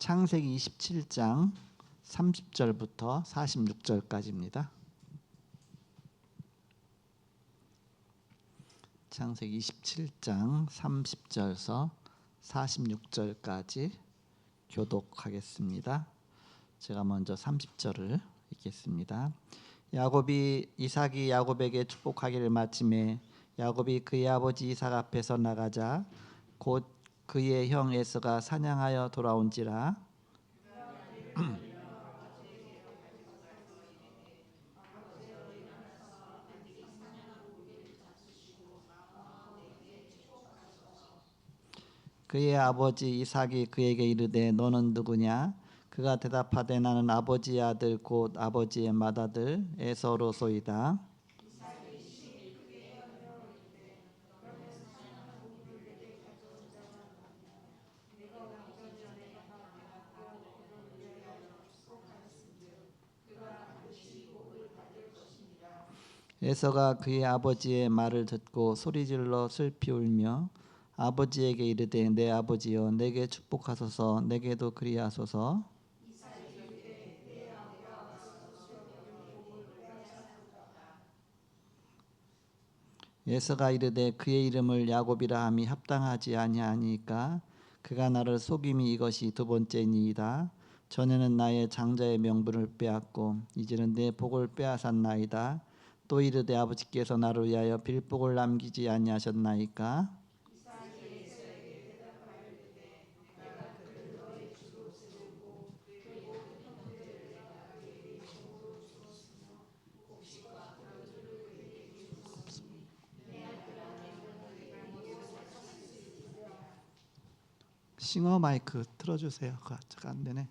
창세기 27장 30절부터 46절까지입니다. 창세기 27장 30절에서 46절까지 교독하겠습니다. 제가 먼저 30절을 읽겠습니다. 이삭이 야곱에게 축복하기를 마침에 야곱이 그의 아버지 이삭 앞에서 나가자 곧 그의 형 에서가 사냥하여 돌아온지라 그의 아버지 이삭이 그에게 이르되 너는 누구냐? 그가 대답하되 나는 아버지의 아들 곧 아버지의 맏아들 에서로소이다. 에서가 그의 아버지의 말을 듣고 소리질러 슬피 울며 아버지에게 이르되 내 아버지여 내게 축복하소서 내게도 그리하소서. 에서가 이르되 그의 이름을 야곱이라 함이 합당하지 아니하니까 그가 나를 속임이 이것이 두 번째니이다. 전에는 나의 장자의 명분을 빼앗고 이제는 내 복을 빼앗았나이다. 또 이르되 아버지께서 나를 위하여 빌복을 남기지 아니하셨나이까? 싱어 마이크 틀어주세요. 그거 안 되네.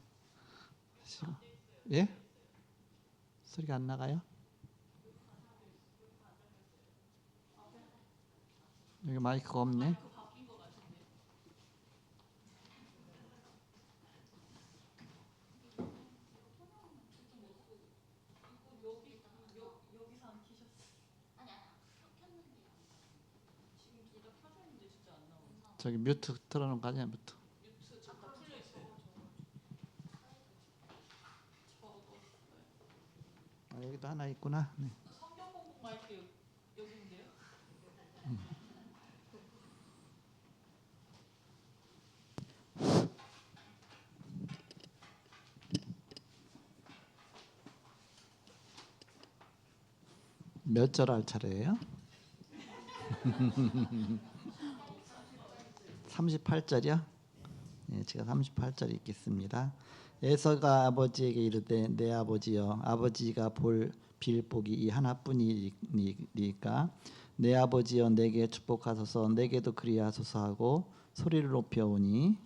예? 소리가 안 나가요? 여기 마이크가 없네. 저기 뮤트 틀어놓은 거 아니야? 뮤트. 여기도 하나 있구나. 네. 성경 공부 마이크 여기인데요? 몇 절 할 차례예요? 38절이요? 네, 제가 38절 읽겠습니다. 에서가 아버지에게 이르되 내 아버지여 아버지가 빌 복이 이 하나뿐이니까 내 아버지여 내게 축복하소서 내게도 그리하소서 하고 소리를 높여오니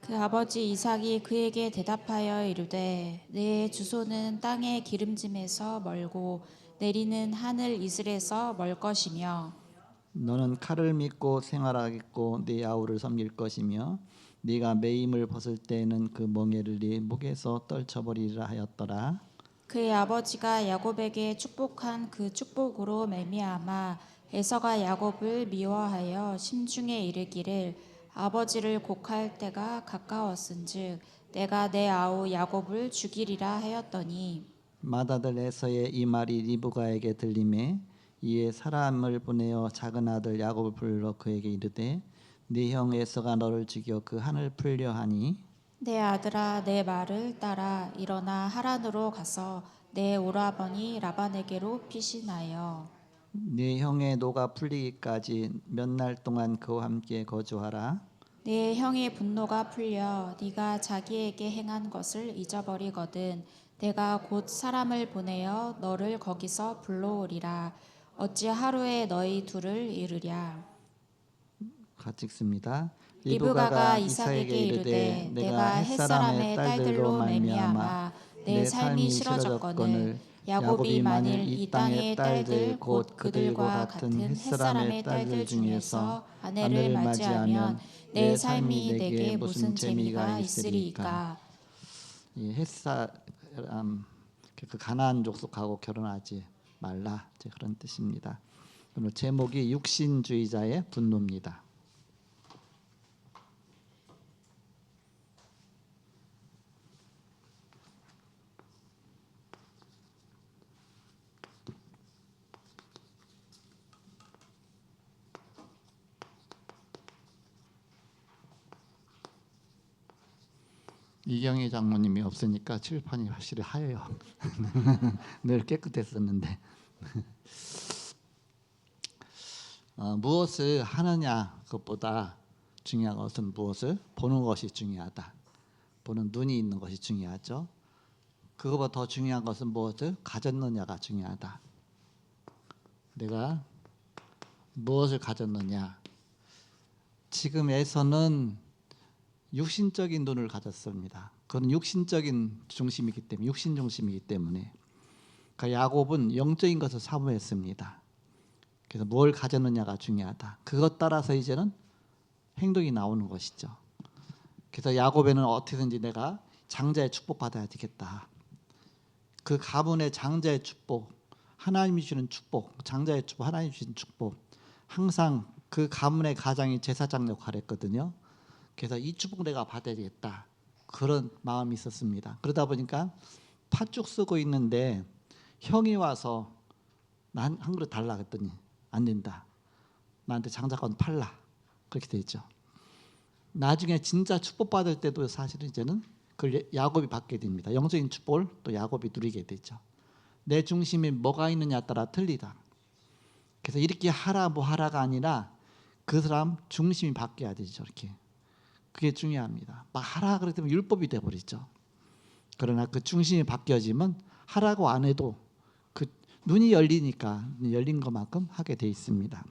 그 아버지 이삭이 그에게 대답하여 이르되 내 주소는 땅의 기름짐에서 멀고 내리는 하늘 이슬에서 멀 것이며 너는 칼을 믿고 생활하겠고 네 아우를 섬길 것이며 네가 매임을 벗을 때에는 그 멍에를 네 목에서 떨쳐버리리라 하였더라. 그의 아버지가 야곱에게 축복한 그 축복으로 말미암아 에서가 야곱을 미워하여 심중에 이르기를 아버지를 곡할 때가 가까웠은즉 내가 내 아우 야곱을 죽이리라 하였더니 맏아들 에서의 이 말이 리브가에게 들리매 이에 사람을 보내어 작은 아들 야곱을 불러 그에게 이르되 네 형 에서가 너를 죽여 그 한을 풀려 하니 내 아들아 내 말을 따라 일어나 하란으로 가서 내 오라버니 라반에게로 피신하여 네 형의 노가 풀리기까지 몇 날 동안 그와 함께 거주하라. 내 형의 분노가 풀려 네가 자기에게 행한 것을 잊어버리거든 내가 곧 사람을 보내어 너를 거기서 불러오리라. 어찌 하루에 너희 둘을 이르랴. 같이 읽습니다. 리브가가 이삭에게 이르되 내가 햇사람의 딸들로 말미암아 내 삶이 싫어졌거늘 야곱이 만일 이 땅의 딸들 곧 그들과 같은 햇사람의 딸들 중에서 아내를 맞이하면 내 삶이 내게 무슨 재미가 있으리까. 이 햇사람 그 가나안 족속하고 결혼하지 말라 그런 뜻입니다. 오늘 제목이 육신주의자의 분노입니다. 이경희 장모님이 없으니까 칠판이 확실히 하얘요. 늘 깨끗했었는데 무엇을 하느냐 그것보다 중요한 것은 무엇을 보는 것이 중요하다. 보는 눈이 있는 것이 중요하죠. 그것보다 더 중요한 것은 무엇을 가졌느냐가 중요하다. 내가 무엇을 가졌느냐. 지금에서는 육신적인 눈을 가졌습니다. 그건 육신적인 중심이기 때문에, 육신 중심이기 때문에. 그러니까 야곱은 영적인 것을 사모했습니다. 그래서 뭘 가졌느냐가 중요하다. 그것 따라서 이제는 행동이 나오는 것이죠. 그래서 야곱에는 어떻게든지 내가 장자의 축복 받아야 되겠다. 그 가문의 장자의 축복, 하나님이 주시는 축복, 장자의 축복, 하나님이 주시는 축복, 항상 그 가문의 가장이 제사장 역할을 했거든요. 그래서 이 축복 내가 받아야겠다. 그런 마음이 있었습니다. 그러다 보니까 팥죽 쓰고 있는데 형이 와서 나 한 그릇 달라 그랬더니 안 된다. 나한테 장자권 팔라. 그렇게 되죠. 나중에 진짜 축복받을 때도 사실은 이제는 그걸 야곱이 받게 됩니다. 영적인 축복을 또 야곱이 누리게 되죠. 내 중심에 뭐가 있느냐에 따라 틀리다. 그래서 이렇게 하라 뭐 하라가 아니라 그 사람 중심이 바뀌어야 되죠. 이렇게. 그게 중요합니다. 막 하라 그랬더니 율법이 돼버리죠. 그러나 그 중심이 바뀌어지면 하라고 안 해도 그 눈이 열리니까 열린 것만큼 하게 돼 있습니다.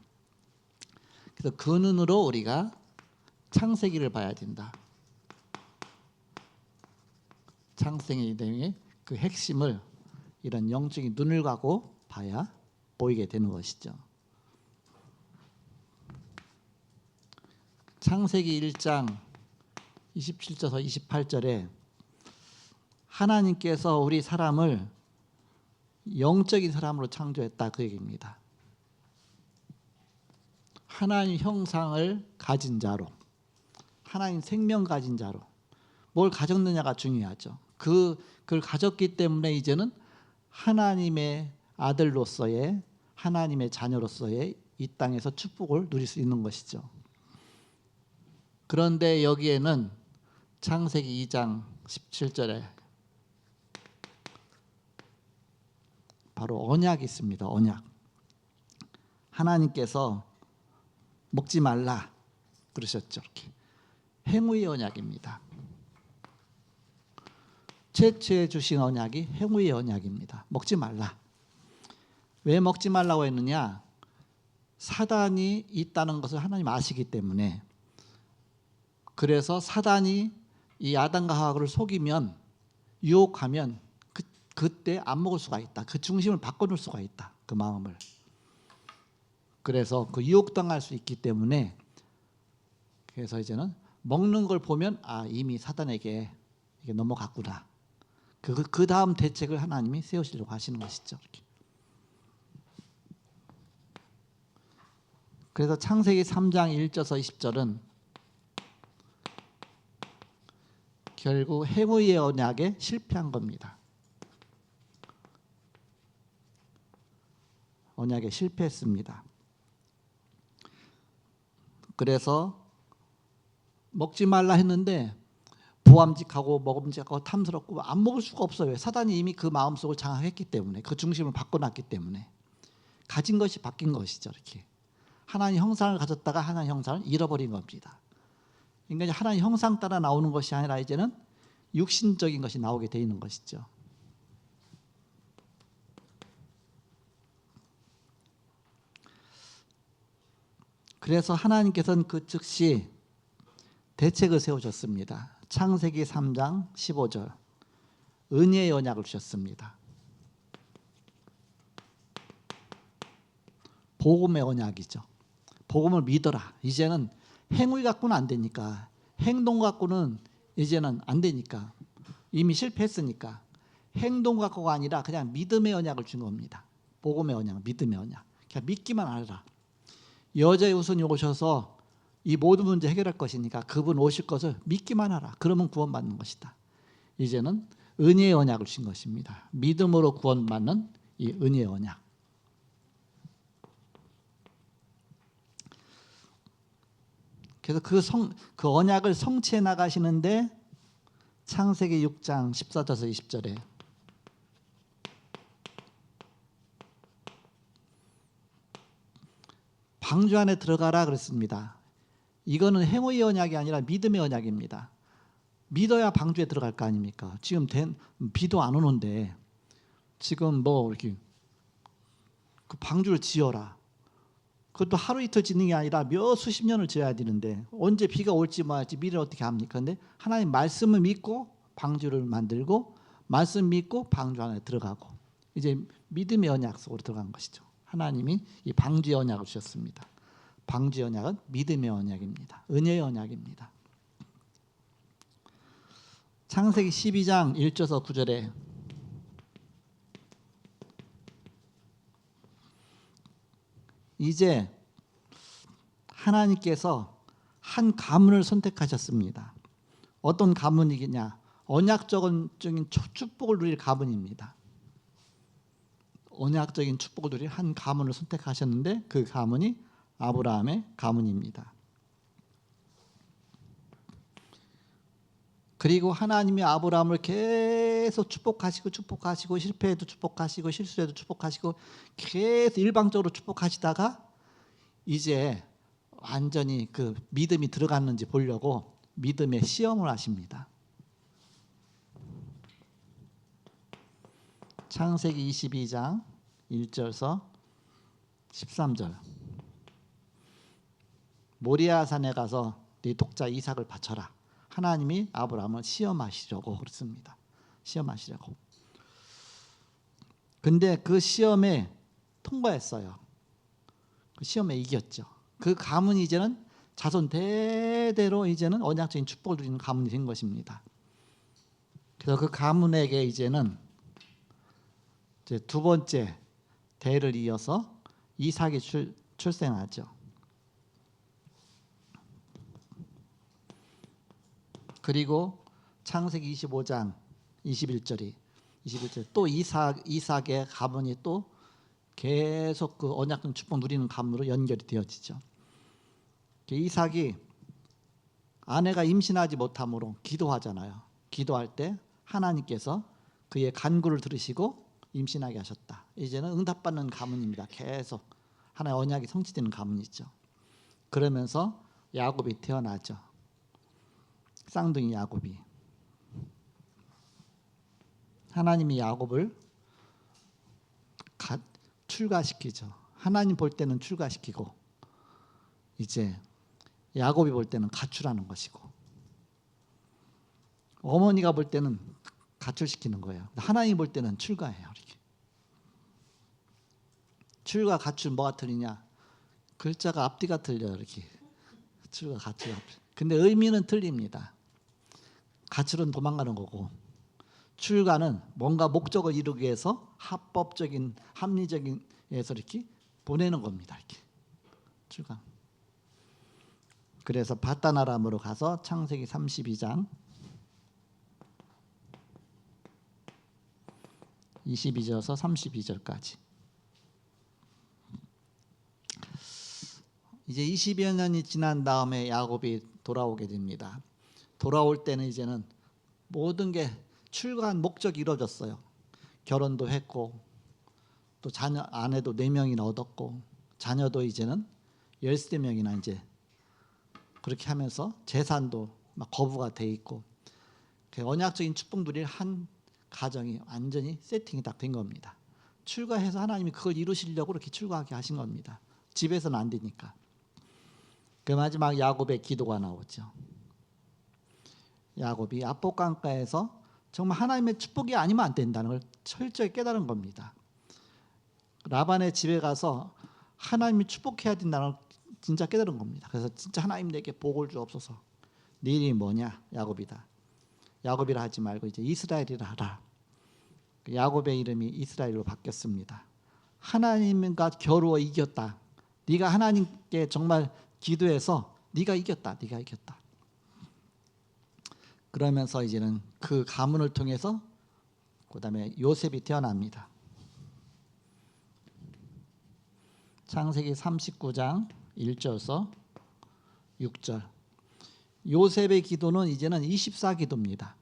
그래서 그 눈으로 우리가 창세기를 봐야 된다. 창세기 내용의 그 핵심을 이런 영적인 눈을 갖고 봐야 보이게 되는 것이죠. 창세기 1장 27절에서 28절에 하나님께서 우리 사람을 영적인 사람으로 창조했다 그 얘기입니다. 하나님 형상을 가진 자로, 하나님 생명 가진 자로. 뭘 가졌느냐가 중요하죠. 그걸 가졌기 때문에 이제는 하나님의 아들로서의, 하나님의 자녀로서의 이 땅에서 축복을 누릴 수 있는 것이죠. 그런데 여기에는 창세기 2장 17절에 바로 언약이 있습니다. 언약. 하나님께서 먹지 말라 그러셨죠. 이렇게. 행위의 언약입니다. 최초에 주신 언약이 행위의 언약입니다. 먹지 말라. 왜 먹지 말라고 했느냐? 사단이 있다는 것을 하나님 아시기 때문에. 그래서 사단이 이 아담과 하와를 속이면, 유혹하면 그때 안 먹을 수가 있다. 그 중심을 바꿔놓을 수가 있다. 그 마음을. 그래서 그 유혹당할 수 있기 때문에, 그래서 이제는 먹는 걸 보면 이미 사단에게 이게 넘어갔구나. 그 다음 대책을 하나님이 세우시려고 하시는 것이죠. 이렇게. 그래서 창세기 3장 1절에서 20절은 결국 행위의 언약에 실패한 겁니다. 언약에 실패했습니다. 그래서 먹지 말라 했는데 부함직하고 먹음직하고 탐스럽고 안 먹을 수가 없어요. 사단이 이미 그 마음속을 장악했기 때문에, 그 중심을 바꿔놨기 때문에. 가진 것이 바뀐 것이죠. 이렇게 하나님 형상을 가졌다가 하나님 형상을 잃어버린 겁니다. 인간이 하나님 형상 따라 나오는 것이 아니라 이제는 육신적인 것이 나오게 돼 있는 것이죠. 그래서 하나님께서는 그 즉시 대책을 세우셨습니다. 창세기 3장 15절 은혜의 언약을 주셨습니다. 복음의 언약이죠. 복음을 믿어라. 이제는 행위 갖고는 안 되니까, 행동 갖고는 이제는 안 되니까, 이미 실패했으니까 행동 갖고가 아니라 그냥 믿음의 언약을 준 겁니다. 복음의 언약, 믿음의 언약. 그냥 믿기만 하라. 여자의 우선이 오셔서 이 모든 문제 해결할 것이니까 그분 오실 것을 믿기만 하라. 그러면 구원받는 것이다. 이제는 은혜의 언약을 주신 것입니다. 믿음으로 구원받는 이 은혜의 언약. 그래서 그 언약을 성취해 나가시는데 창세기 6장 14절에서 20절에 방주 안에 들어가라 그랬습니다. 이거는 행위의 언약이 아니라 믿음의 언약입니다. 믿어야 방주에 들어갈 거 아닙니까? 지금 비도 안 오는데 지금 뭐 이렇게 그 방주를 지어라. 그것도 하루 이틀 짓는 게 아니라 몇 수십 년을 지어야 되는데 언제 비가 올지 말지 미래를 어떻게 합니까? 근데 하나님 말씀을 믿고 방주를 만들고 말씀 믿고 방주 안에 들어가고 이제 믿음의 언약 속으로 들어간 것이죠. 하나님이 이 방주의 언약을 주셨습니다. 방주의 언약은 믿음의 언약입니다. 은혜의 언약입니다. 창세기 12장 1절에서 9절에 이제 하나님께서 한 가문을 선택하셨습니다. 어떤 가문이냐? 언약적인 축복을 누릴 가문입니다. 언약적인 축복을 누릴 한 가문을 선택하셨는데 그 가문이 아브라함의 가문입니다. 그리고 하나님이 아브라함을 계속 축복하시고 실패해도 축복하시고 실수해도 축복하시고 계속 일방적으로 축복하시다가 이제 완전히 그 믿음이 들어갔는지 보려고 믿음의 시험을 하십니다. 창세기 22장 1절에서 13절 모리아 산에 가서 네 독자 이삭을 바쳐라. 하나님이 아브라함을 시험하시려고 그렇습니다. 시험하시려고. 근데 그 시험에 통과했어요. 그 시험에 이겼죠. 그 가문이 이제는 자손 대대로 이제는 언약적인 축복을 누리는 가문이 된 것입니다. 그래서 그 가문에게 이제는 이제 두 번째 대를 이어서 이삭이 출생하죠. 그리고 창세기 25장 21절이 또 이삭의 가문이 또 계속 그 언약적 축복 누리는 가문으로 연결이 되어지죠. 이삭이 아내가 임신하지 못함으로 기도하잖아요. 기도할 때 하나님께서 그의 간구를 들으시고 임신하게 하셨다. 이제는 응답받는 가문입니다. 계속 하나의 언약이 성취되는 가문이죠. 그러면서 야곱이 태어나죠. 쌍둥이 야곱이. 하나님이 야곱을 출가시키죠. 하나님 볼 때는 출가시키고 이제 야곱이 볼 때는 가출하는 것이고 어머니가 볼 때는 가출시키는 거예요. 하나님 볼 때는 출가해요. 이렇게. 출가 가출 뭐가 틀리냐? 글자가 앞뒤가 틀려요. 이렇게. 출가 가출. 근데 의미는 틀립니다. 가출은 도망가는 거고 출가는 뭔가 목적을 이루기 위해서 합법적인 합리적인 에서 이렇게 보내는 겁니다. 이렇게. 출가. 그래서 바다나람으로 가서 창세기 32장 22절에서 32절까지 이제 20여 년이 지난 다음에 야곱이 돌아오게 됩니다. 돌아올 때는 이제는 모든 게 출가한 목적이 이루어졌어요. 결혼도 했고 또 아내도 4명이나 얻었고 자녀도 이제는 13명이나 이제 그렇게 하면서 재산도 막 거부가 돼 있고 언약적인 축복 누릴 한 가정이 완전히 세팅이 딱 된 겁니다. 출가해서 하나님이 그걸 이루시려고 그렇게 출가하게 하신 겁니다. 집에서는 안 되니까. 그 마지막 야곱의 기도가 나오죠. 야곱이 압복강가에서 정말 하나님의 축복이 아니면 안 된다는 걸 철저히 깨달은 겁니다. 라반의 집에 가서 하나님이 축복해야 된다는 걸 진짜 깨달은 겁니다. 그래서 진짜 하나님 내게 복을 주옵소서. 네 이름이 뭐냐? 야곱이다. 야곱이라 하지 말고 이제 이스라엘이라 하라. 야곱의 이름이 이스라엘로 바뀌었습니다. 하나님과 겨루어 이겼다. 네가 하나님께 정말 기도해서 네가 이겼다. 네가 이겼다. 그러면서 이제는 그 가문을 통해서 그다음에 요셉이 태어납니다. 창세기 39장 1절에서 6절. 요셉의 기도는 이제는 24기도입니다.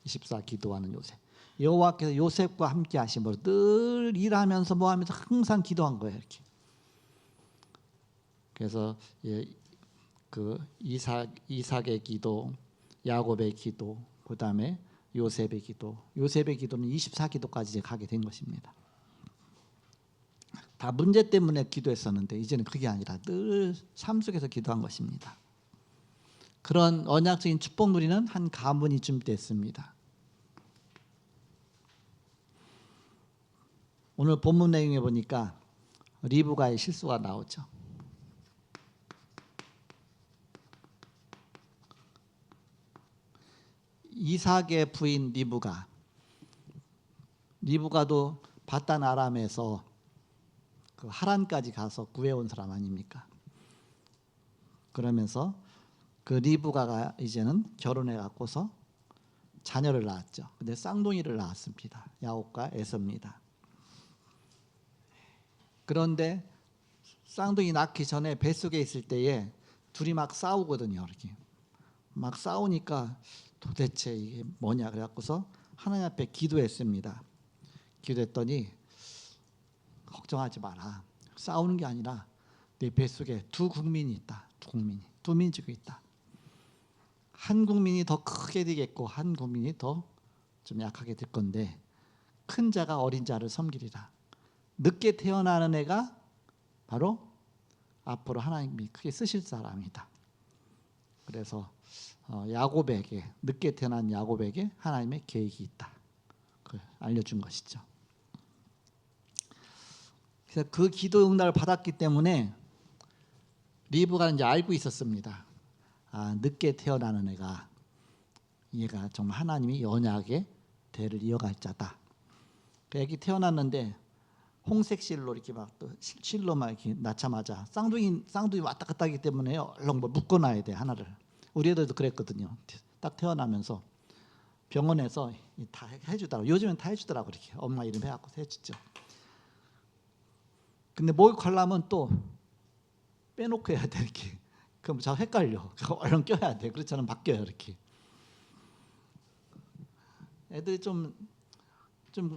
24 기도하는 요셉. 여호와께서 요셉과 함께 하심으로 늘 일하면서 뭐 하면서 항상 기도한 거예요. 이렇게. 그래서 그 이삭의 기도, 야곱의 기도, 그다음에 요셉의 기도. 요셉의 기도는 24기도까지 이제 가게 된 것입니다. 다 문제 때문에 기도했었는데 이제는 그게 아니라 늘 삶 속에서 기도한 것입니다. 그런 언약적인 축복 누리는 한 가문이 준비됐습니다. 오늘 본문 내용에 보니까 리브가의 실수가 나오죠. 이삭의 부인 리브가도 바단 아람에서 그 하란까지 가서 구해온 사람 아닙니까? 그러면서 그 리브가가 이제는 결혼해 갖고서 자녀를 낳았죠. 근데 쌍둥이를 낳았습니다. 야곱과 에서입니다. 그런데 쌍둥이 낳기 전에 뱃속에 있을 때에 둘이 막 싸우거든요. 이렇게 막 싸우니까 도대체 이게 뭐냐 그래갖고서 하나님 앞에 기도했습니다. 기도했더니 걱정하지 마라. 싸우는 게 아니라 내 뱃속에 두 국민이 있다. 두 민족이 있다. 한 국민이 더 크게 되겠고 한 국민이 더 좀 약하게 될 건데 큰 자가 어린 자를 섬기리라. 늦게 태어나는 애가 바로 앞으로 하나님이 크게 쓰실 사람이다. 그래서 야곱에게 늦게 태어난 야곱에게 하나님의 계획이 있다. 그걸 알려준 것이죠. 그래서 그 기도 응답을 받았기 때문에 리브가는 이제 알고 있었습니다. 늦게 태어나는 얘가 정말 하나님이 언약의 대를 이어갈 자다. 그 애기 태어났는데 홍색 실로 이렇게 막 또 실로 막 이렇게 낳자마자 쌍둥이 왔다 갔다 하기 때문에 얼른 뭐 묶어놔야 돼 하나를. 우리 애들도 그랬거든요. 딱 태어나면서 병원에서 다 해주더라고. 요즘엔 다 해주더라고 이렇게 엄마 이름 해갖고 해주죠. 근데 목욕하려면 또 빼놓고 해야 돼 이렇게. 그럼 저 헷갈려. 얼른 껴야 돼. 그렇잖아 바뀌어요 이렇게. 애들이 좀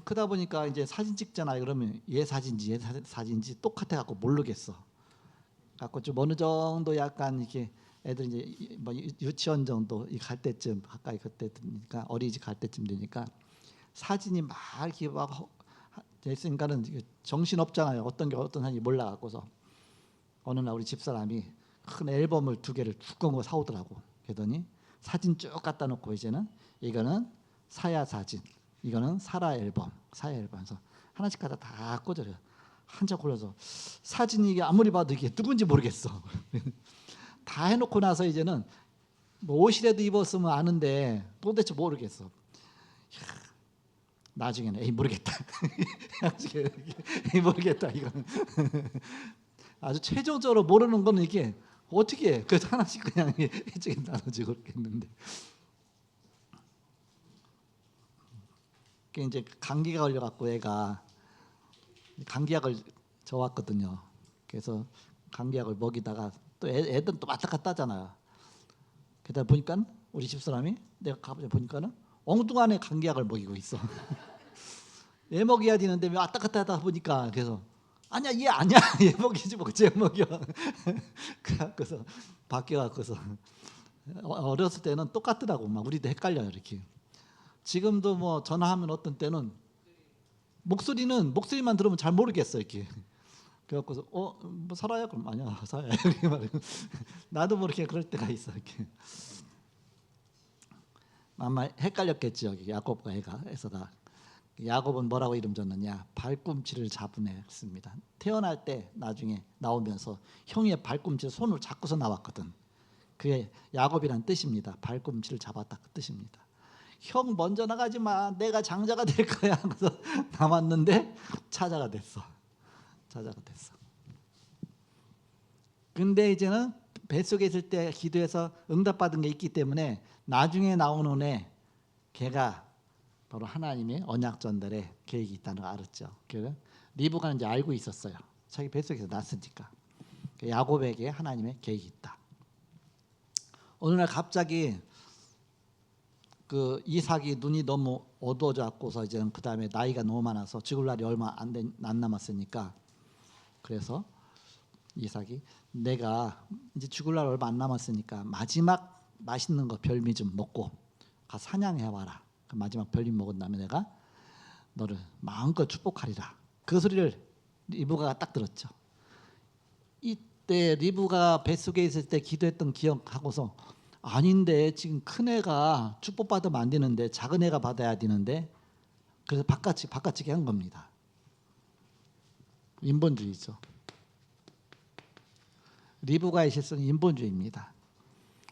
크다 보니까 이제 사진 찍잖아요. 그러면 얘 사진인지 똑같아 갖고 모르겠어. 갖고 좀 어느 정도 약간 이렇게 애들 이제 뭐 유치원 정도 갈 때쯤 가까이 그때 되니까 어린이집 갈 때쯤 되니까 사진이 막 이렇게 막 됐으니까는 정신 없잖아요. 어떤 게 어떤 사진이 몰라 갖고서 어느 날 우리 집사람이 큰 앨범을 2개를 두꺼운 거 사오더라고. 그러더니 사진 쭉 갖다 놓고 이제는 이거는 사야 사진, 이거는 사라 앨범, 그래서 하나씩 갖다 다 꽂아요. 한장 골라서 사진이 이게 아무리 봐도 이게 누군지 모르겠어. 다 해놓고 나서 이제는 뭐 옷이라도 입었으면 아는데 도대체 모르겠어. 나중에는 에이 모르겠다. 에이 모르겠다 이거는. 아주 최종적으로 모르는 거는 이게 어떻게 해? 그래서 하나씩 그냥 이쪽에 나눠지고 그랬는데 이제 감기가 걸려갖고 애가 감기약을 줘왔거든요. 그래서 감기약을 먹이다가 또 애들은 또 왔다 갔다 하잖아요. 그러다 보니까 우리 집사람이 내가 가보자 보니까는 엉뚱한 애 감기약을 먹이고 있어. 얘 먹여야 되는데 왜 왔다 갔다 하다 보니까 그래서 아니야 얘 아니야 얘 먹이지 뭐 쟤 먹여. 그래서 바뀌어갖고서 어렸을 때는 똑같더라고. 막 우리도 헷갈려요 이렇게. 지금도 뭐 전화하면 어떤 때는 목소리만 들으면 잘 모르겠어 이렇게. 그래갖고서 뭐 살아야 그럼 아니야 살아야 이렇게 말하고 나도 모르게 그럴 때가 있어 이렇게. 아마 헷갈렸겠죠 야곱과 에서가. 야곱은 뭐라고 이름 줬느냐 발꿈치를 잡은 애였습니다. 태어날 때 나중에 나오면서 형의 발꿈치를 손으로 잡고서 나왔거든. 그게 야곱이란 뜻입니다. 발꿈치를 잡았다 그 뜻입니다. 형 먼저 나가지 마. 내가 장자가 될 거야. 그래서 남았는데 차자가 됐어. 근데 이제는 뱃속에 있을 때 기도해서 응답받은 게 있기 때문에 나중에 나오는 애 걔가 바로 하나님의 언약 전달에 계획이 있다는 걸 알았죠. 그래서 리브가는 이제 알고 있었어요. 자기 뱃속에서 났으니까. 야곱에게 하나님의 계획이 있다. 어느 날 갑자기 그 이삭이 눈이 너무 어두워져 갖고서 이제는 그 다음에 나이가 너무 많아서 죽을 날이 얼마 안 남았으니까 그래서 이삭이 내가 이제 죽을 날 얼마 안 남았으니까 마지막 맛있는 거 별미 좀 먹고 가 사냥해 와라. 그 마지막 별미 먹은 다음에 내가 너를 마음껏 축복하리라. 그 소리를 리브가가 딱 들었죠. 이때 리브가 뱃속에 있을 때 기도했던 기억하고서 아닌데 지금 큰 애가 축복받으면 안 되는데 작은 애가 받아야 되는데 그래서 바깥치기 한 겁니다. 인본주의죠. 리브가의 실수는 인본주의입니다.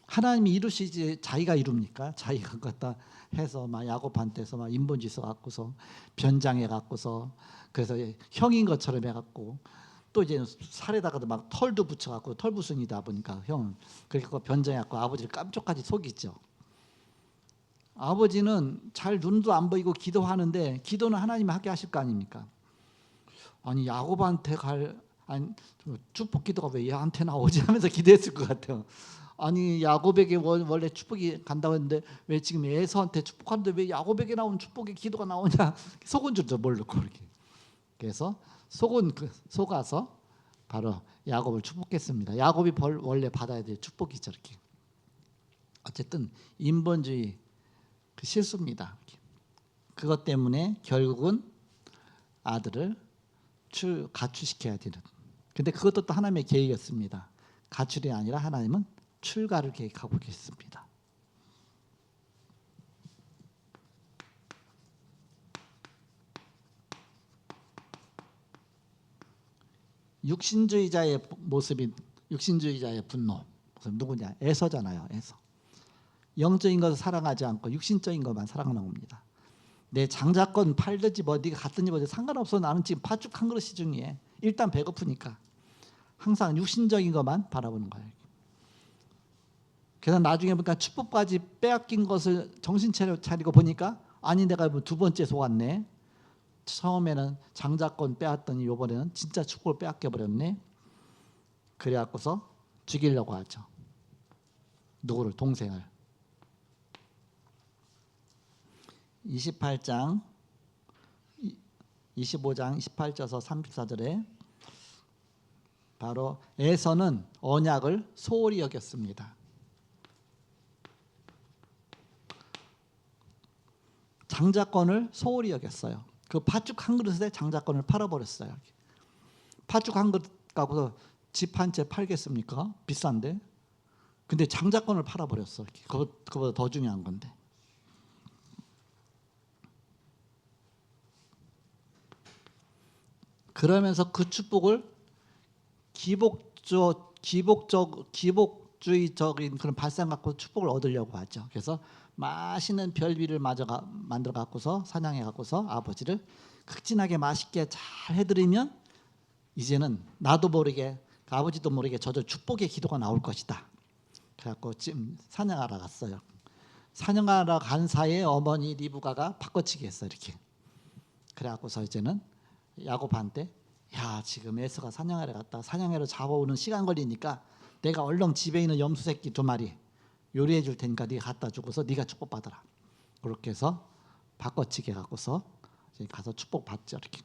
하나님이 이루시지 자기가 이룹니까? 자기가 갖다 해서 막 야곱한테서 막 인본주의 써 갖고서 변장해 갖고서 그래서 형인 것처럼 해 갖고 또 이제 살에다가도 막 털도 붙여 갖고 털부순이다 보니까 형 그렇게 변장해 갖고 아버지를 깜짝까지 속이죠. 아버지는 잘 눈도 안 보이고 기도하는데 기도는 하나님이 하게 하실 거 아닙니까? 아니 야곱한테 아니 축복 기도가 왜 얘한테 나오지 하면서 기도했을 것 같아요. 아니 야곱에게 원래 축복이 간다고 했는데 왜 지금 에서한테 축복하는데 왜 야곱에게 나온 축복의 기도가 나오냐 속은 줄도 모르고 그렇게. 그래서 속아서 바로 야곱을 축복했습니다. 야곱이 원래 받아야 될 축복이죠. 이렇게. 어쨌든 인본주의 그 실수입니다. 그것 때문에 결국은 아들을 가출시켜야 되는. 근데 그것도 또 하나님의 계획이었습니다. 가출이 아니라 하나님은 출가를 계획하고 계십니다. 육신주의자의 모습이 육신주의자의 분노. 누구냐? 에서잖아요. 에서. 영적인 것을 사랑하지 않고 육신적인 것만 사랑하는 겁니다. 내 장자권 팔든지 뭐 네가 갖든지 뭐 상관없어. 나는 지금 팥죽 한 그릇이 중요해. 일단 배고프니까. 항상 육신적인 것만 바라보는 거예요. 그래서 나중에 보니까 축복까지 빼앗긴 것을 정신 차리고 보니까 아니 내가 뭐 두 번째 속았네. 처음에는 장자권 빼앗더니 이번에는 진짜 축복을 빼앗겨 버렸네. 그래갖고서 죽이려고 하죠. 누구를? 동생을. 25장 28절에서 34절에 바로 에서는 언약을 소홀히 여겼습니다. 장자권을 소홀히 여겼어요. 그 팥죽 한 그릇에 장자권을 팔아버렸어요. 팥죽 한 그릇 갖고서 집 한 채 팔겠습니까? 비싼데. 근데 장자권을 팔아버렸어. 그거보다 더 중요한 건데. 그러면서 그 축복을 기복주의적인 그런 발상 갖고 축복을 얻으려고 하죠. 그래서 맛있는 별미를 만들어 갖고서 사냥해 갖고서 아버지를 극진하게 맛있게 잘 해드리면 이제는 나도 모르게 아버지도 모르게 저절 축복의 기도가 나올 것이다. 그래갖고 지금 사냥하러 갔어요. 사냥하러 간 사이에 어머니 리브가가 바꿔치기 했어 이렇게. 그래갖고서 이제는 야곱한테 야 지금 에서가 사냥하러 갔다 사냥하러 잡아오는 시간 걸리니까 내가 얼른 집에 있는 염소 새끼 2마리 요리해 줄 테니까 네가 갖다 주고서 네가 축복받아라. 그렇게 해서 바꿔치기 갖고서 가서 축복받죠 이렇게.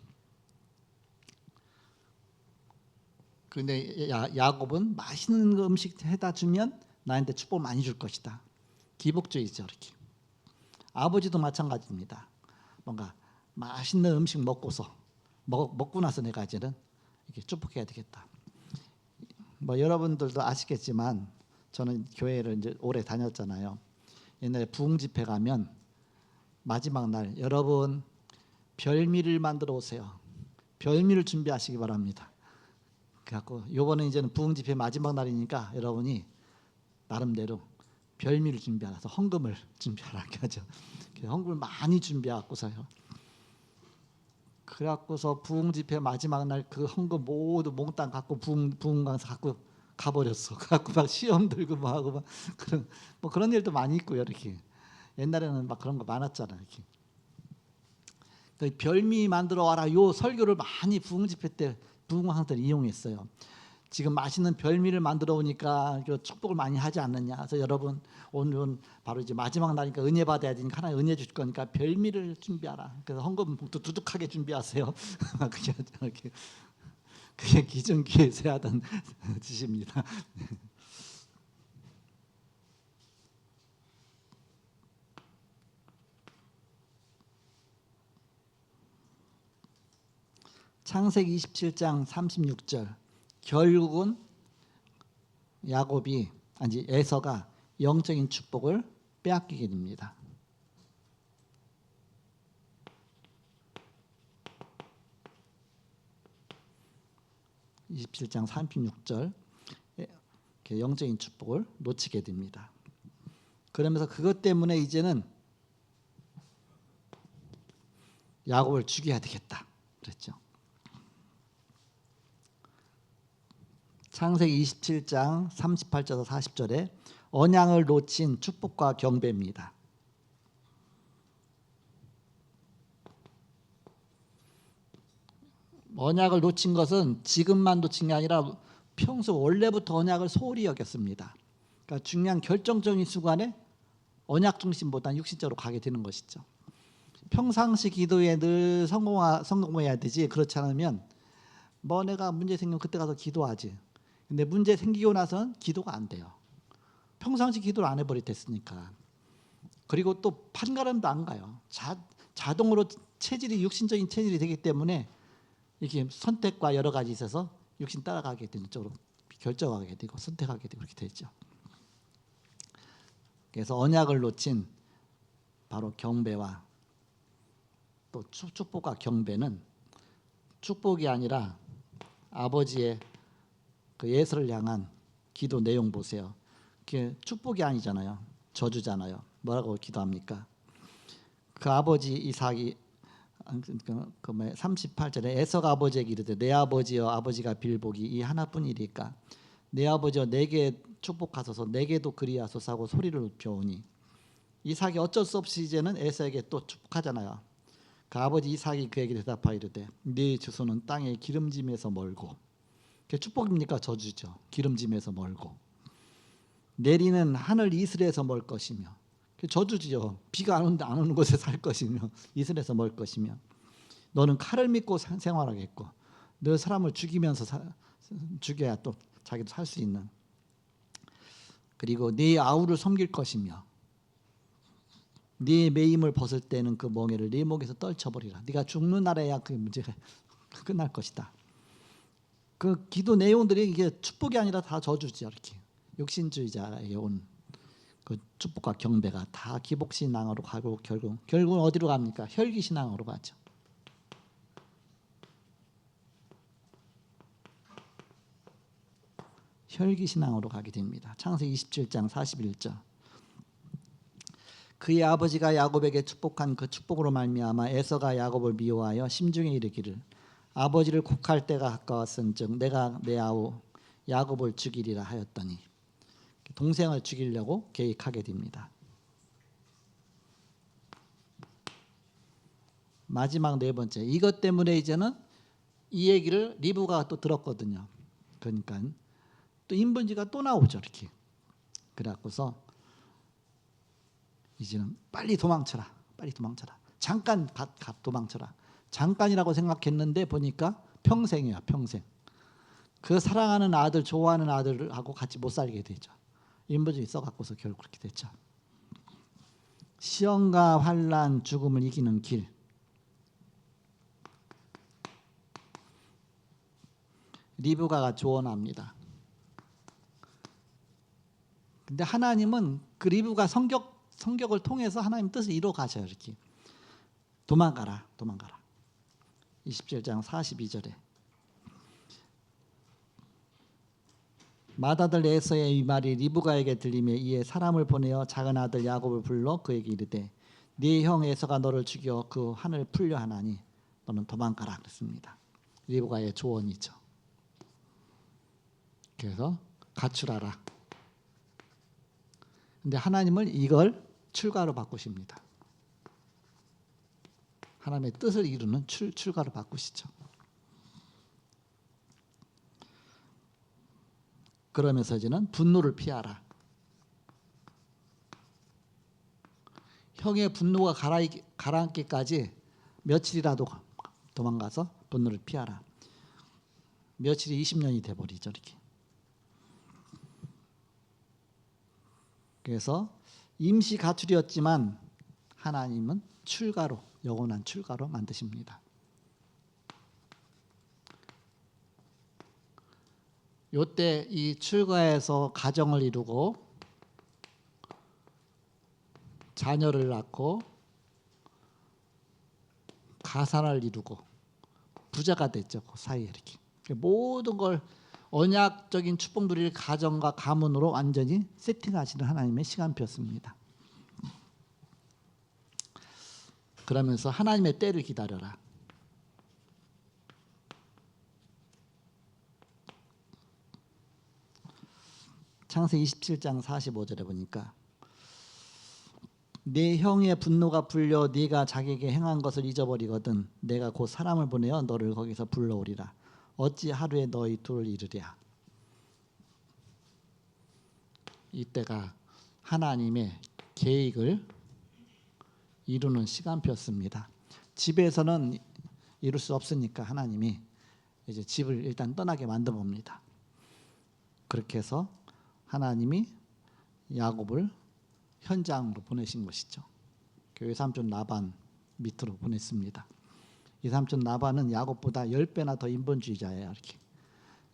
근데 야곱은 맛있는 음식 해다 주면 나한테 축복 많이 줄 것이다. 기복주의죠 이렇게. 아버지도 마찬가지입니다. 뭔가 맛있는 음식 먹고 나서 내가 이제는 이렇게 축복해야 되겠다. 뭐 여러분들도 아시겠지만 저는 교회를 이제 오래 다녔잖아요. 옛날에 부흥 집회 가면 마지막 날 여러분 별미를 만들어 오세요. 별미를 준비하시기 바랍니다. 그래갖고 요번에 이제는 부흥 집회 마지막 날이니까 여러분이 나름대로 별미를 준비하라서 헌금을 준비하라고 하죠. 헌금을 많이 준비하고서요. 그래갖고서 부흥 집회 마지막 날 그 헌금 모두 몽땅 갖고 부흥강사 갖고 가버렸어. 갖고 막 시험 들고 뭐 하고 막 그런 일도 많이 있고요. 이렇게 옛날에는 막 그런 거 많았잖아. 이렇게 별미 만들어 와라. 요 설교를 많이 부흥 집회 때 부흥강사들이 이용했어요. 지금 맛있는 별미를 만들어 오니까 축복을 많이 하지 않느냐. 그래서 여러분 오늘은 바로 이제 마지막 날이니까 은혜 받아야 되니까 하나님 은혜 주실 거니까 별미를 준비하라. 그래서 헌금 봉투 두둑하게 준비하세요. 그게 기존교회에서 하던 짓입니다. 창세기 27장 36절. 결국은 야곱이 아니 에서가 영적인 축복을 빼앗기게 됩니다. (27장 36절) 영적인 축복을 놓치게 됩니다. 그러면서 그것 때문에 이제는 야곱을 죽여야 되겠다 그랬죠. 창세기 27장 38절에서 40절에 언약을 놓친 축복과 경배입니다. 언약을 놓친 것은 지금만 놓친 게 아니라 평소 원래부터 언약을 소홀히 여겼습니다. 그러니까 중요한 결정적인 순간에 언약 중심보다는 육신적으로 가게 되는 것이죠. 평상시 기도에 늘 성공해야 되지, 그렇지 않으면 뭐 내가 문제 생기면 그때 가서 기도하지. 근데 문제 생기고 나서는 기도가 안 돼요. 평상시 기도를 안 해버렸으니까. 그리고 또 판가름도 안 가요. 자동으로 체질이 육신적인 체질이 되기 때문에 이렇게 선택과 여러 가지 있어서 육신 따라가게 되는 쪽으로 결정하게 되고 선택하게 되고 그렇게 되죠. 그래서 언약을 놓친 바로 경배와 또 축복과 경배는 축복이 아니라 아버지의 그 예서를 향한 기도 내용 보세요. 그게 축복이 아니잖아요. 저주잖아요. 뭐라고 기도합니까? 그 아버지 이삭이 38절에 에서가 아버지에게 이르되 내 아버지여 아버지가 빌보기 이 하나뿐이리까 내 아버지여 내게 축복하소서 내게도 그리하소서 하고 소리를 높여오니 이삭이 어쩔 수 없이 이제는 에서에게 또 축복하잖아요. 그 아버지 이삭이 그에게 대답하여 이르되 네 주소는 땅의 기름짐에서 멀고 그게 축복입니까 저주죠. 기름짐에서 멀고 내리는 하늘 이슬에서 멀 것이며 저주지요. 비가 안 오는 곳에 살 것이며 이슬에서 멀 것이며 너는 칼을 믿고 생활하겠고 너 사람을 죽이면서 죽여야 또 자기도 살 수 있는 그리고 네 아우를 섬길 것이며 네 매임을 벗을 때는 그 멍에를 네 목에서 떨쳐버리라. 네가 죽는 날에야 그 문제가 끝날 것이다. 그 기도 내용들이 이게 축복이 아니라 다 저주지. 이렇게 육신주의자에게 온 그 축복과 경배가 다 기복신앙으로 가고 결국은 어디로 갑니까? 혈기신앙으로 가죠. 혈기신앙으로 가게 됩니다. 창세기 27장 41절. 그의 아버지가 야곱에게 축복한 그 축복으로 말미암아 에서가 야곱을 미워하여 심중에 이르기를 아버지를 곡할 때가 가까웠은즉 내가 내 아우 야곱을 죽이리라 하였더니 동생을 죽이려고 계획하게 됩니다. 마지막 네 번째, 이것 때문에 이제는 이 얘기를 리브가가 또 들었거든요. 그러니까 또 인본지가 또 나오죠. 이렇게 그래갖고서 이제는 빨리 도망쳐라. 빨리 도망쳐라. 잠깐 도망쳐라. 잠깐이라고 생각했는데 보니까 평생이야. 평생. 그 사랑하는 아들, 좋아하는 아들하고 같이 못 살게 되죠. 인본주의 써갖고서 결국 그렇게 됐죠. 시험과 환난, 죽음을 이기는 길. 리브가가 조언합니다. 근데 하나님은 그 리브가 성격을 통해서 하나님 뜻을 이루어 가셔요. 이렇게 도망가라. 27장 42절에 맏아들 에서의 이 말이 리브가에게 들리며 이에 사람을 보내어 작은 아들 야곱을 불러 그에게 이르되 네 형 에서가 너를 죽여 그 한을 풀려 하나니 너는 도망가라 그랬습니다. 리브가의 조언이죠. 그래서 가출하라. 근데 하나님은 이걸 출가로 바꾸십니다. 하나님의 뜻을 이루는 출가로 바꾸시죠. 그러면서 이제는 분노를 피하라. 형의 분노가 가라앉기까지 며칠이라도 도망가서 분노를 피하라. 며칠이 20년이 돼버리죠. 이렇게. 그래서 임시 가출이었지만 하나님은 출가로, 영원한 출가로 만드십니다. 요때 이 출가에서 가정을 이루고 자녀를 낳고 가산을 이루고 부자가 됐죠. 그 사이에 이렇게. 모든 걸 언약적인 축복 누릴 가정과 가문으로 완전히 세팅하시는 하나님의 시간표였습니다. 그러면서 하나님의 때를 기다려라. 창세기 27장 45절에 보니까 내 형의 분노가 불려 네가 자기에게 행한 것을 잊어버리거든 내가 곧 사람을 보내어 너를 거기서 불러오리라. 어찌 하루에 너희 둘을 이르랴. 이때가 하나님의 계획을 이루는 시간표였습니다. 집에서는 이룰 수 없으니까 하나님이 이제 집을 일단 떠나게 만들어 봅니다. 그렇게 해서 하나님이 야곱을 현장으로 보내신 것이죠. 그 삼촌 라반 밑으로 보냈습니다. 이 삼촌 라반은 야곱보다 10배나 더 인본주의자예요. 이렇게.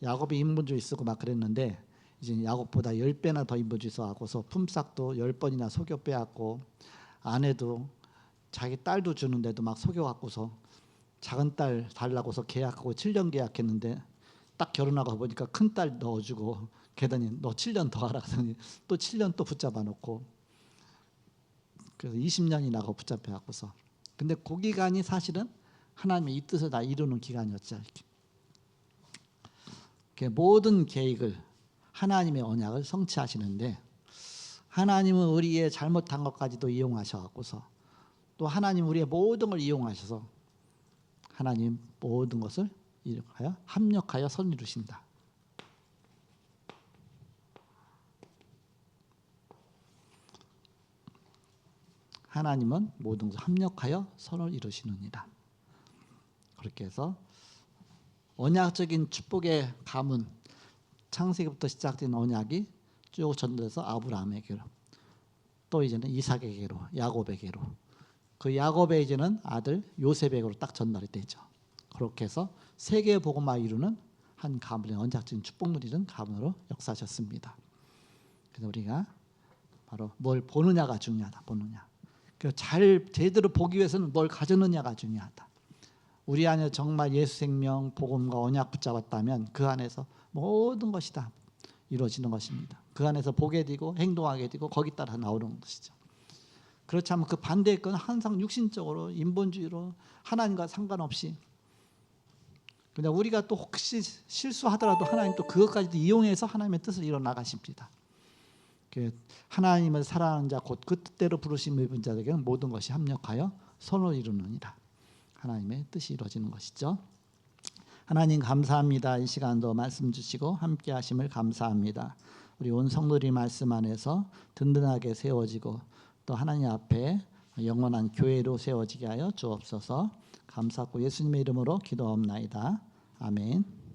야곱이 인본주의 쓰고 막 그랬는데 이제 야곱보다 10배나 더 인본주의 써갖고서 품삯도 10번이나 속여 빼앗고 아내도 자기 딸도 주는데도 막 속여갖고서 작은 딸 달라고서 계약하고 7년 계약했는데 딱 결혼하고 보니까 큰 딸 넣어주고 걔더니 너 7년 더 하라 그러더니 또 7년 또 붙잡아 놓고 그래서 20년이 나고 붙잡혀 갖고서 근데 그 기간이 사실은 하나님의 이 뜻을 다 이루는 기간이었죠. 이렇게 모든 계획을 하나님의 언약을 성취하시는데 하나님은 우리의 잘못한 것까지도 이용하셔 갖고서 또 하나님 우리의 모든 걸 이용하셔서 하나님 모든 것을 이룩하여 합력하여 선 이루신다. 하나님은 모든 것을 합력하여 선을 이루시느니라. 그렇게 해서 언약적인 축복의 가문 창세기부터 시작된 언약이 쭉 전달돼서 아브라함에게로 또 이제는 이삭에게로 야곱에게로 그 야곱의 이제는 아들 요셉에게로 딱 전달이 되죠. 그렇게 해서 세계 복음화 이루는 한 가문의 언약적인 축복 누리는 가문으로 역사하셨습니다. 그래서 우리가 바로 뭘 보느냐가 중요하다. 보느냐. 잘 제대로 보기 위해서는 뭘 가졌느냐가 중요하다. 우리 안에 정말 예수 생명 복음과 언약 붙잡았다면 그 안에서 모든 것이 다 이루어지는 것입니다. 그 안에서 보게 되고 행동하게 되고 거기 따라 나오는 것이죠. 그렇지 않으면 그 반대의 건 항상 육신적으로 인본주의로 하나님과 상관없이 그냥 우리가 또 혹시 실수하더라도 하나님 또 그것까지도 이용해서 하나님의 뜻을 이뤄 나가십니다. 하나님을 사랑하는 자 곧 그 뜻대로 부르심 입은 자에게는 모든 것이 합력하여 선을 이루느니라. 하나님의 뜻이 이루어지는 것이죠. 하나님 감사합니다. 이 시간도 말씀 주시고 함께 하심을 감사합니다. 우리 온 성도들이 말씀 안에서 든든하게 세워지고 또 하나님 앞에 영원한 교회로 세워지게 하여 주옵소서. 감사하고 예수님의 이름으로 기도하옵나이다. 아멘.